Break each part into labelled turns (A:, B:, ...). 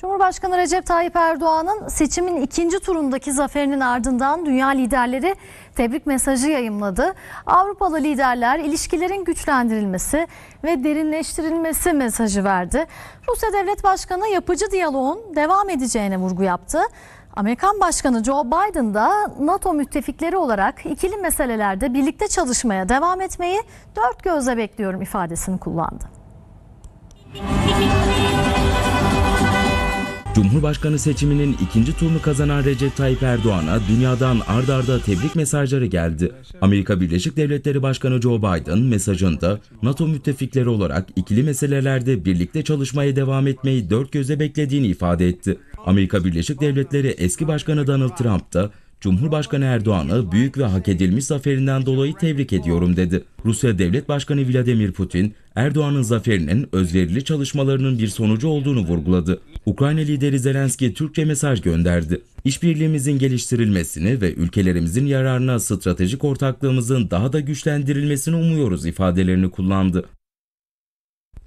A: Cumhurbaşkanı Recep Tayyip Erdoğan'ın seçimin ikinci turundaki zaferinin ardından dünya liderleri tebrik mesajı yayımladı. Avrupalı liderler ilişkilerin güçlendirilmesi ve derinleştirilmesi mesajı verdi. Rusya Devlet Başkanı yapıcı diyaloğun devam edeceğine vurgu yaptı. Amerikan Başkanı Joe Biden da NATO müttefikleri olarak ikili meselelerde birlikte çalışmaya devam etmeyi dört gözle bekliyorum ifadesini kullandı.
B: Cumhurbaşkanı seçiminin ikinci turunu kazanan Recep Tayyip Erdoğan'a dünyadan ard arda tebrik mesajları geldi. Amerika Birleşik Devletleri Başkanı Joe Biden mesajında NATO müttefikleri olarak ikili meselelerde birlikte çalışmaya devam etmeyi dört gözle beklediğini ifade etti. Amerika Birleşik Devletleri eski başkanı Donald Trump da Cumhurbaşkanı Erdoğan'ı büyük ve hak edilmiş zaferinden dolayı tebrik ediyorum dedi. Rusya Devlet Başkanı Vladimir Putin, Erdoğan'ın zaferinin özverili çalışmalarının bir sonucu olduğunu vurguladı. Ukrayna lideri Zelenski Türkçe mesaj gönderdi. İşbirliğimizin geliştirilmesini ve ülkelerimizin yararına stratejik ortaklığımızın daha da güçlendirilmesini umuyoruz ifadelerini kullandı.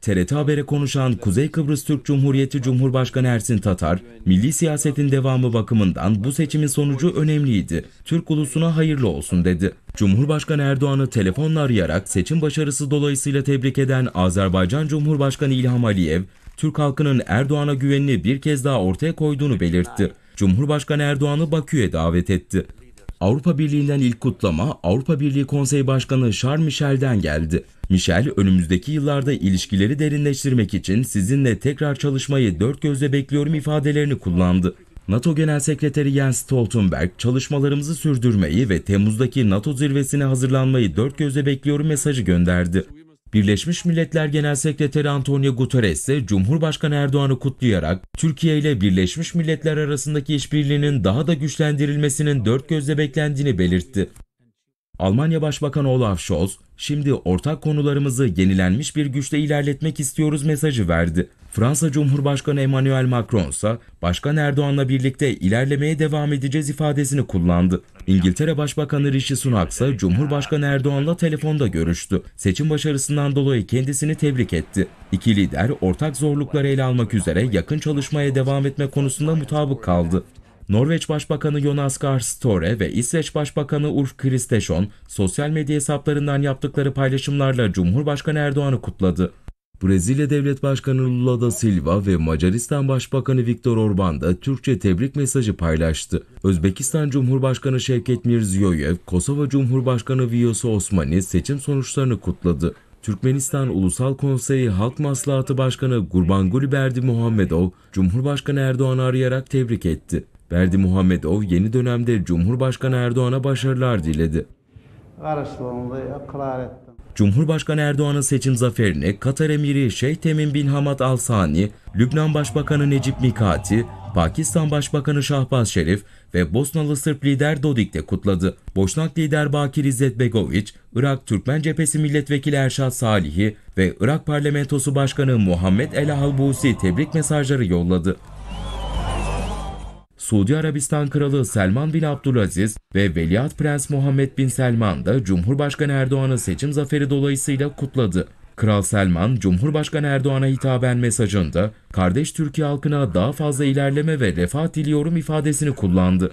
B: TRT Haber'e konuşan Kuzey Kıbrıs Türk Cumhuriyeti Cumhurbaşkanı Ersin Tatar, milli siyasetin devamı bakımından bu seçimin sonucu önemliydi. Türk ulusuna hayırlı olsun dedi. Cumhurbaşkanı Erdoğan'ı telefonla arayarak seçim başarısı dolayısıyla tebrik eden Azerbaycan Cumhurbaşkanı İlham Aliyev, Türk halkının Erdoğan'a güvenini bir kez daha ortaya koyduğunu belirtti. Cumhurbaşkanı Erdoğan'ı Bakü'ye davet etti. Avrupa Birliği'nden ilk kutlama Avrupa Birliği Konseyi Başkanı Charles Michel'den geldi. Michel, önümüzdeki yıllarda ilişkileri derinleştirmek için sizinle tekrar çalışmayı dört gözle bekliyorum ifadelerini kullandı. NATO Genel Sekreteri Jens Stoltenberg, çalışmalarımızı sürdürmeyi ve Temmuz'daki NATO zirvesine hazırlanmayı dört gözle bekliyorum mesajı gönderdi. Birleşmiş Milletler Genel Sekreteri Antonio Guterres ise Cumhurbaşkanı Erdoğan'ı kutlayarak Türkiye ile Birleşmiş Milletler arasındaki işbirliğinin daha da güçlendirilmesinin dört gözle beklendiğini belirtti. Almanya Başbakanı Olaf Scholz, şimdi ortak konularımızı yenilenmiş bir güçle ilerletmek istiyoruz mesajı verdi. Fransa Cumhurbaşkanı Emmanuel Macron ise Başkan Erdoğan'la birlikte ilerlemeye devam edeceğiz ifadesini kullandı. İngiltere Başbakanı Rishi Sunak ise Cumhurbaşkanı Erdoğan'la telefonda görüştü. Seçim başarısından dolayı kendisini tebrik etti. İki lider ortak zorlukları ele almak üzere yakın çalışmaya devam etme konusunda mutabık kaldı. Norveç Başbakanı Jonas Gahr Støre ve İsveç Başbakanı Ulf Kristersson sosyal medya hesaplarından yaptıkları paylaşımlarla Cumhurbaşkanı Erdoğan'ı kutladı. Brezilya Devlet Başkanı Lula da Silva ve Macaristan Başbakanı Viktor Orban da Türkçe tebrik mesajı paylaştı. Özbekistan Cumhurbaşkanı Şevket Mirziyoyev, Kosova Cumhurbaşkanı Vjosa Osmani seçim sonuçlarını kutladı. Türkmenistan Ulusal Konseyi Halk Maslahatı Başkanı Gurbanguly Berdimuhamedov, Cumhurbaşkanı Erdoğan'ı arayarak tebrik etti. Berdimuhamedov yeni dönemde Cumhurbaşkanı Erdoğan'a başarılar diledi. Cumhurbaşkanı Erdoğan'ın seçim zaferini Katar Emiri Şeyh Temim bin Hamad Al Sani, Lübnan Başbakanı Necip Mikati, Pakistan Başbakanı Şahbaz Şerif ve Bosnalı Sırp lider Dodik de kutladı. Boşnak lider Bakir İzzet Begoviç, Irak Türkmen Cephesi Milletvekili Erşad Salihi ve Irak Parlamentosu Başkanı Muhammed El Halbusi tebrik mesajları yolladı. Suudi Arabistan Kralı Selman bin Abdülaziz ve Veliaht Prens Muhammed bin Selman da Cumhurbaşkanı Erdoğan'ın seçim zaferi dolayısıyla kutladı. Kral Selman, Cumhurbaşkanı Erdoğan'a hitaben mesajında kardeş Türkiye halkına daha fazla ilerleme ve refah diliyorum ifadesini kullandı.